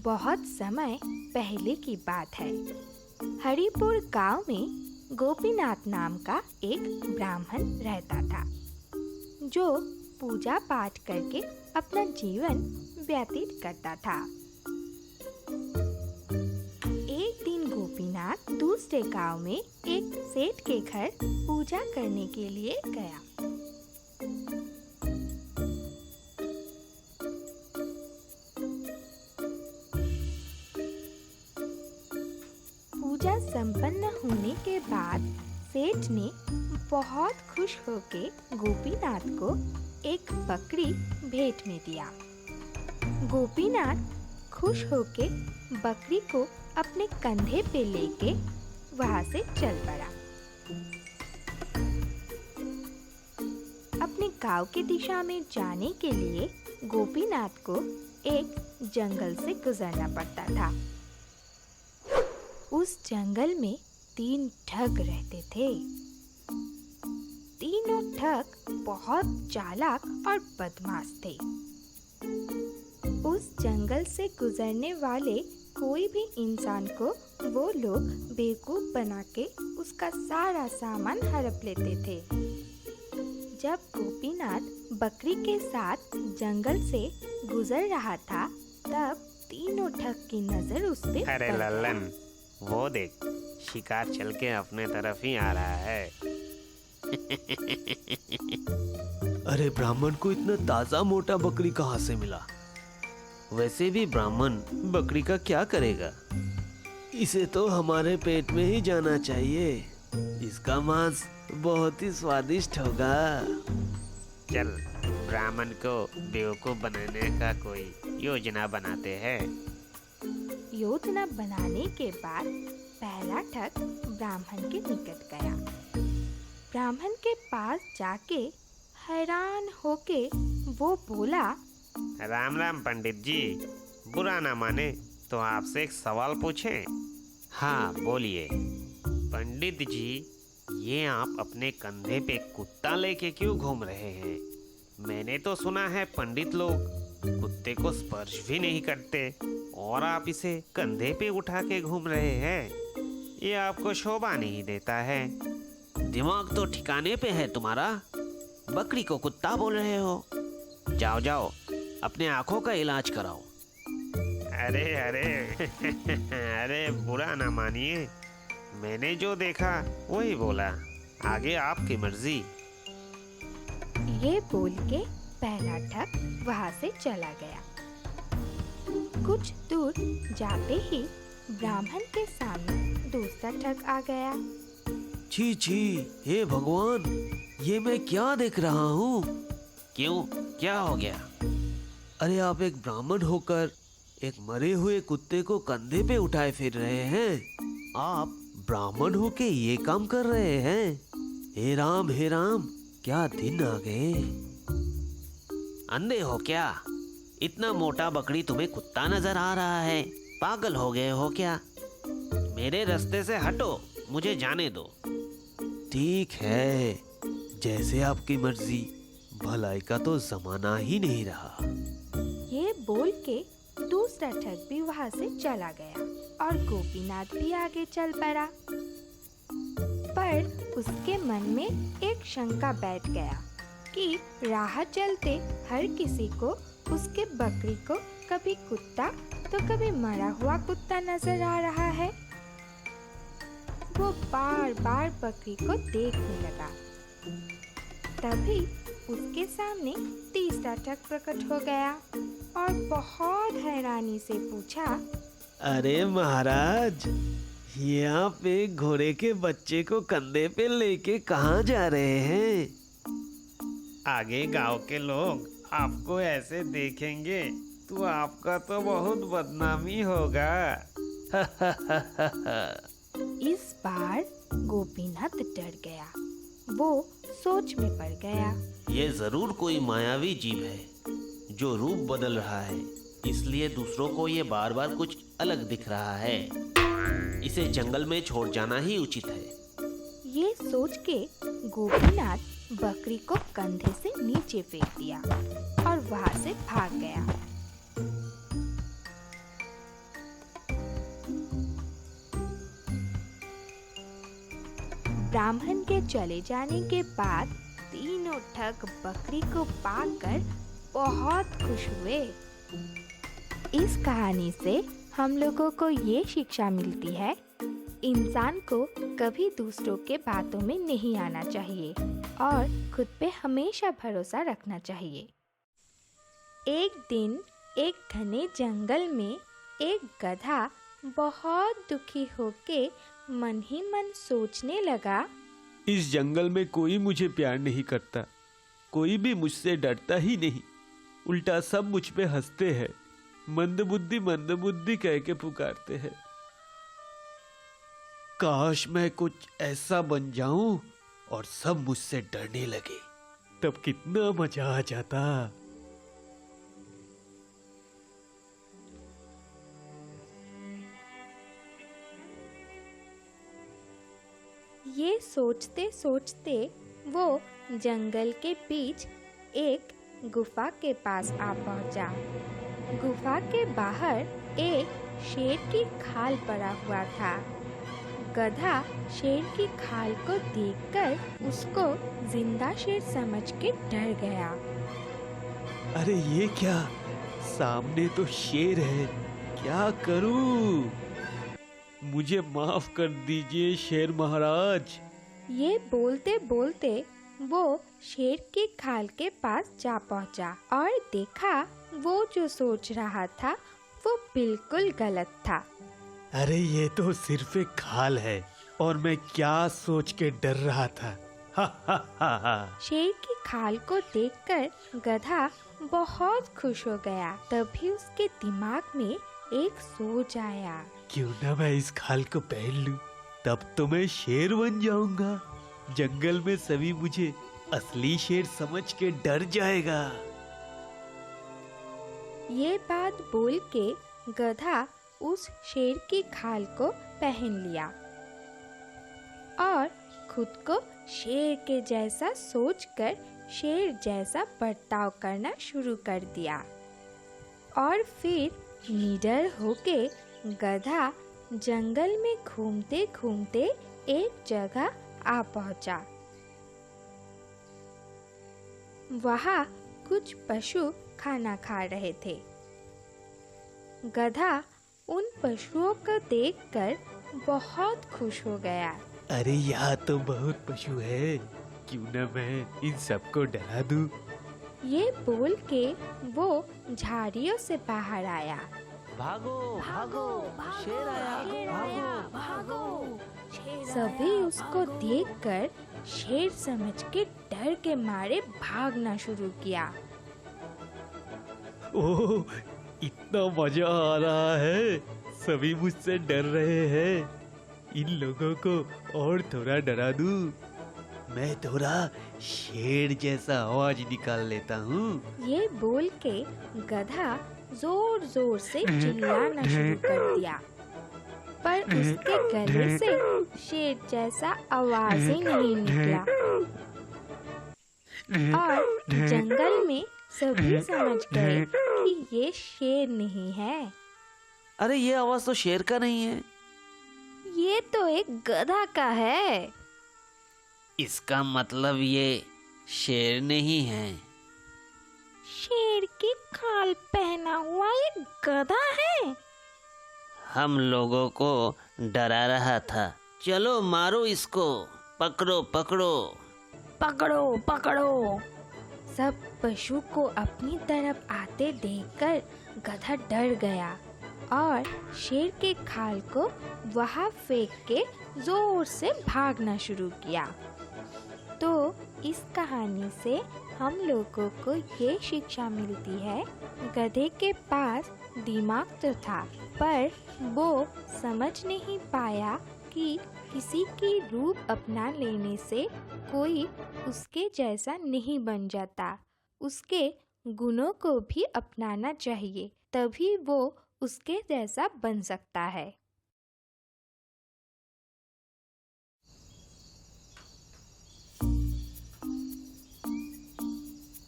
बहुत समय पहले की बात है। हरिपुर गांव में गोपीनाथ नाम का एक ब्राह्मण रहता था, जो पूजा पाठ करके अपना जीवन व्यतीत करता था। एक दिन गोपीनाथ दूसरे गांव में एक सेठ के घर पूजा करने के लिए गया। पूजा संपन्न होने के बाद सेठ ने बहुत खुश होके गोपीनाथ को एक बकरी भेंट में दिया। गोपीनाथ खुश होके बकरी को अपने कंधे पे लेके वहां से चल पड़ा। अपने गांव की दिशा में जाने के लिए गोपीनाथ को एक जंगल से गुजरना पड़ता था। उस जंगल में 3 ठग रहते थे। तीनों ठग बहुत चालाक और बदमाश थे। उस जंगल से गुजरने वाले कोई भी इंसान को वो लोग बेवकूफ बना के उसका सारा सामान हड़प लेते थे। जब गोपीनाथ बकरी के साथ जंगल से गुजर रहा था, तब तीनों ठग की नजर उस पे अरे लल्लन, वो देख, शिकार चल के अपने तरफ ही आ रहा है। अरे ब्राह्मण को इतना ताजा मोटा बकरी कहाँ से मिला? वैसे भी ब्राह्मण बकरी का क्या करेगा? इसे तो हमारे पेट में ही जाना चाहिए। इसका मांस बहुत ही स्वादिष्ट होगा। चल, ब्राह्मण को बेवकूफ बनाने का कोई योजना बनाते हैं। योजना बनाने के बाद पहला ठग ब्राह्मण के निकट गया। ब्राह्मण के पास जाके हैरान होके वो बोला, राम राम पंडित जी, बुरा ना माने तो आपसे एक सवाल पूछें? हाँ बोलिए। पंडित जी, ये आप अपने कंधे पे कुत्ता लेके क्यों घूम रहे हैं? मैंने तो सुना है पंडित लोग कुत्ते को स्पर्श भी नहीं करते, और आप इसे कंधे पे उठा के घूम रहे हैं। ये आपको शोभा नहीं देता है। दिमाग तो ठिकाने पे है तुम्हारा। बकरी को कुत्ता बोल रहे हो? जाओ जाओ, अपने आंखों का इलाज कराओ। अरे अरे अरे बुरा ना मानिए, मैंने जो देखा वही बोला। आगे आपकी मर्जी। ये बोल के पहला ठग वहां से चला गया। कुछ दूर जाते ही ब्राह्मण के सामने दूसरा ठग आ गया। छी छी, हे भगवान, ये मैं क्या देख रहा हूँ? क्यों, क्या हो गया? अरे आप एक ब्राह्मण होकर एक मरे हुए कुत्ते को कंधे पे उठाए फिर रहे हैं। आप ब्राह्मण होके ये काम कर रहे हैं? हे राम, क्या दिन आ गए। अंधे हो क्या? इतना मोटा बकरी तुम्हें कुत्ता नजर आ रहा है? पागल हो गए हो क्या? मेरे रास्ते से हटो, मुझे जाने दो। ठीक है, जैसे आपकी मर्जी। भलाई का तो जमाना ही नहीं रहा। ये बोल के दूसरा ठग भी वहां से चला गया और गोपीनाथ भी आगे चल पड़ा। पर उसके मन में एक शंका बैठ गया कि राह चलते हर किसी को उसके बकरी को कभी कुत्ता तो कभी मरा हुआ कुत्ता नजर आ रहा है। वो बार बार बकरी को देखने लगा। तभी उसके सामने तीसरा ठग प्रकट हो गया और बहुत हैरानी से पूछा, अरे महाराज, ये आप एक घोड़े के बच्चे को कंधे पे लेके कहाँ जा रहे हैं? आगे गांव के लोग आपको ऐसे देखेंगे तो आपका तो बहुत बदनामी होगा। इस बार गोपीनाथ डर गया। वो सोच में पड़ गया। ये जरूर कोई मायावी जीव है जो रूप बदल रहा है, इसलिए दूसरों को ये बार बार कुछ अलग दिख रहा है। इसे जंगल में छोड़ जाना ही उचित है। ये सोच के गोपीनाथ बकरी को कंधे से नीचे फेंक दिया और वहां से भाग गया। ब्राह्मण के चले जाने के बाद तीनों ठग बकरी को पाकर बहुत खुश हुए। इस कहानी से हम लोगों को ये शिक्षा मिलती है, इंसान को कभी दूसरों के बातों में नहीं आना चाहिए और खुद पे हमेशा भरोसा रखना चाहिए। एक दिन एक घने जंगल में एक गधा बहुत दुखी होके मन ही मन सोचने लगा, इस जंगल में कोई मुझे प्यार नहीं करता, कोई भी मुझसे डरता ही नहीं, उल्टा सब मुझ पे हंसते हैं, मंदबुद्धि कह के पुकारते हैं। काश मैं कुछ ऐसा बन जाऊं और सब मुझसे डरने लगे, तब कितना मजा आ जाता। ये सोचते सोचते वो जंगल के बीच एक गुफा के पास आ पहुंचा। गुफा के बाहर एक शेर की खाल पड़ा हुआ था। गधा शेर की खाल को देखकर उसको जिंदा शेर समझ के डर गया। अरे ये क्या, सामने तो शेर है, क्या करूं? मुझे माफ कर दीजिए शेर महाराज। ये बोलते बोलते वो शेर की खाल के पास जा पहुंचा और देखा वो जो सोच रहा था वो बिल्कुल गलत था। अरे ये तो सिर्फ एक खाल है और मैं क्या सोच के डर रहा था। हा हा हा हा। शेर की खाल को देखकर गधा बहुत खुश हो गया। तभी उसके दिमाग में एक सोच आया, क्यों ना मैं इस खाल को पहन लूं, तब तो मैं शेर बन जाऊंगा। जंगल में सभी मुझे असली शेर समझ के डर जाएगा। ये बात बोल के गधा उस शेर की खाल को पहन लिया और खुद को शेर के जैसा सोचकर शेर जैसा बर्ताव करना शुरू कर दिया। और फिर निडर होके गधा जंगल में घूमते घूमते एक जगह आ पहुंचा। वहाँ कुछ पशु खाना खा रहे थे। गधा उन पशुओं को देखकर बहुत खुश हो गया। अरे यहाँ तो बहुत पशु है, क्यों ना मैं इन सबको डरा दूं। ये बोल के वो झाड़ियों से बाहर आया। भागो भागो, शेर आया, भागो। सभी उसको देखकर शेर समझ के डर के मारे भागना शुरू किया। ओह, इतना मजा आ रहा है, सभी मुझसे डर रहे हैं। इन लोगों को और थोड़ा डरा दूं। मैं थोड़ा शेर जैसा आवाज निकाल लेता हूँ। ये बोल के गधा जोर जोर से चिल्लाना शुरू कर दिया, पर उसके गले से शेर जैसा आवाज ही नहीं निकला। और जंगल में सभी समझ गए कि ये शेर नहीं है। अरे ये आवाज तो शेर का नहीं है, ये तो एक गधा का है। इसका मतलब ये शेर नहीं है। शेर की खाल पहना हुआ एक गधा है। हम लोगों को डरा रहा था। चलो मारो इसको, पकड़ो पकड़ो। पकड़ो पकड़ो। सब पशु को अपनी तरफ आते देखकर गधा डर गया और शेर के खाल को वहाँ फेंक के जोर से भागना शुरू किया। तो इस कहानी से हम लोगों को ये शिक्षा मिलती है, गधे के पास दिमाग तो था पर वो समझ नहीं पाया कि किसी की रूप अपना लेने से कोई उसके जैसा नहीं बन जाता। उसके गुणों को भी अपनाना चाहिए, तभी वो उसके जैसा बन सकता है।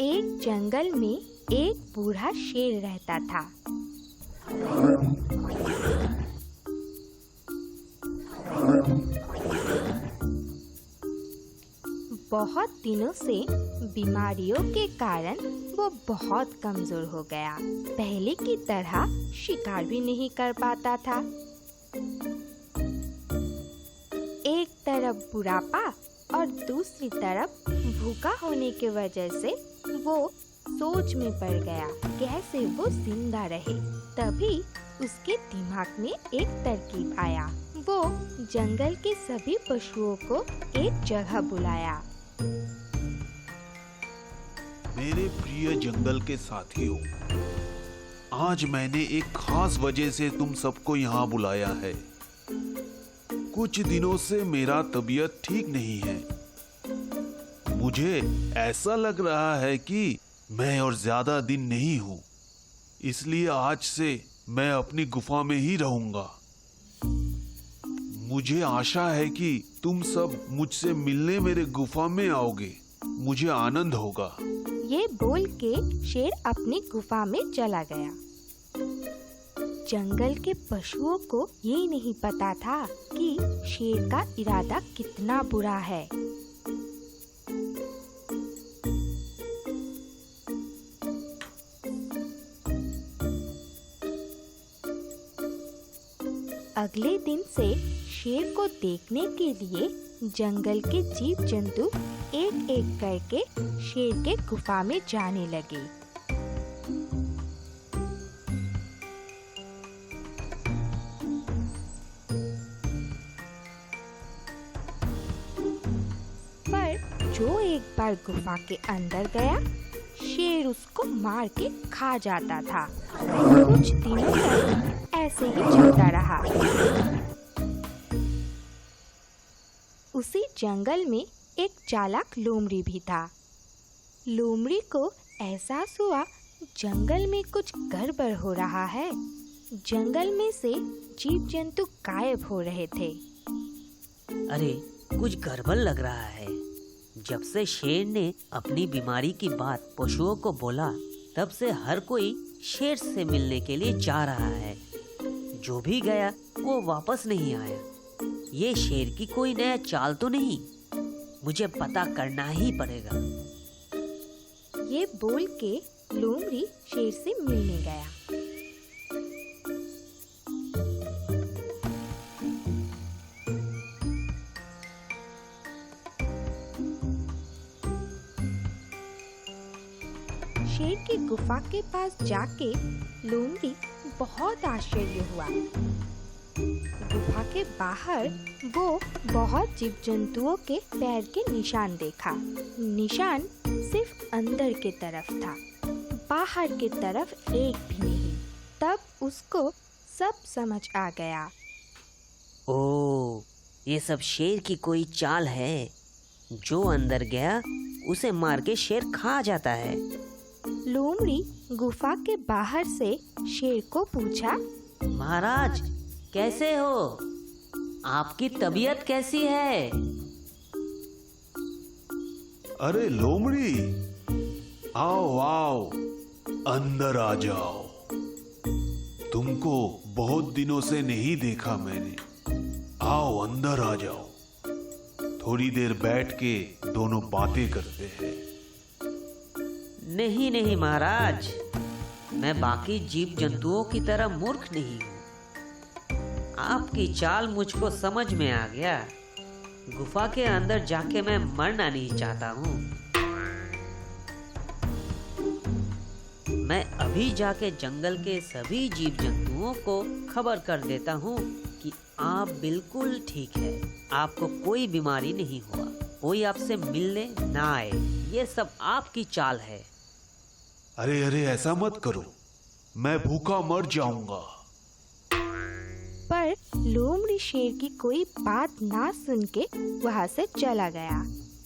एक जंगल में एक बूढ़ा शेर रहता था। बहुत दिनों से बीमारियों के कारण वो बहुत कमजोर हो गया। पहले की तरह शिकार भी नहीं कर पाता था। एक तरफ बुढ़ापा और दूसरी तरफ भूखा होने की वजह से वो सोच में पड़ गया कैसे वो जिंदा रहे। तभी उसके दिमाग में एक तरकीब आया। वो जंगल के सभी पशुओं को एक जगह बुलाया। मेरे प्रिय जंगल के साथियों, आज मैंने एक खास वजह से तुम सबको यहाँ बुलाया है। कुछ दिनों से मेरा तबीयत ठीक नहीं है। मुझे ऐसा लग रहा है कि मैं और ज्यादा दिन नहीं हूँ, इसलिए आज से मैं अपनी गुफा में ही रहूंगा। मुझे आशा है कि तुम सब मुझसे मिलने मेरे गुफा में आओगे। मुझे आनंद होगा। ये बोल के शेर अपनी गुफा में चला गया। जंगल के पशुओं को ये नहीं पता था कि शेर का इरादा कितना बुरा है। अगले दिन से शेर को देखने के लिए जंगल के जीव जंतु एक एक करके शेर के गुफा में जाने लगे। पर जो एक बार गुफा के अंदर गया, शेर उसको मार के खा जाता था। कुछ दिनों तक ऐसे ही चलता रहा। उसी जंगल में एक चालाक लोमड़ी भी था। लोमड़ी को एहसास हुआ जंगल में कुछ गड़बड़ हो रहा है। जंगल में से जीव जंतु गायब हो रहे थे। अरे, कुछ गड़बड़ लग रहा है। जब से शेर ने अपनी बीमारी की बात पशुओं को बोला, तब से हर कोई शेर से मिलने के लिए जा रहा है। जो भी गया वो वापस नहीं आया। ये शेर की कोई नया चाल तो नहीं? मुझे पता करना ही पड़ेगा। ये बोल के लोमड़ी शेर से मिलने गया। शेर की गुफा के पास जाके लोमड़ी बहुत आश्चर्य हुआ। गुफा के बाहर वो बहुत जीव जंतुओं के पैर के निशान देखा। निशान सिर्फ अंदर की तरफ था, बाहर की तरफ एक भी नहीं। तब उसको सब समझ आ गया। ओह, ये सब शेर की कोई चाल है। जो अंदर गया उसे मार के शेर खा जाता है। लोमड़ी गुफा के बाहर से शेर को पूछा, महाराज, कैसे हो? आपकी तबीयत कैसी है? अरे लोमड़ी, आओ आओ, अंदर आ जाओ। तुमको बहुत दिनों से नहीं देखा मैंने। आओ अंदर आ जाओ। थोड़ी देर बैठ के दोनों बातें करते हैं। नहीं नहीं महाराज, मैं बाकी जीव जंतुओं की तरह मूर्ख नहीं हूँ। आपकी चाल मुझको समझ में आ गया। गुफा के अंदर जाके मैं मरना नहीं चाहता हूँ। मैं अभी जाके जंगल के सभी जीव जंतुओं को खबर कर देता हूँ कि आप बिल्कुल ठीक है। आपको कोई बीमारी नहीं हुआ। कोई आपसे मिलने ना आए। ये सब आपकी चाल है। अरे अरे, ऐसा मत करो, मैं भूखा मर जाऊंगा। पर लोमड़ी शेर की कोई बात ना सुन के वहाँ से चला गया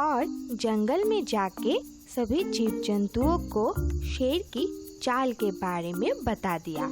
और जंगल में जाके सभी जीव जंतुओं को शेर की चाल के बारे में बता दिया।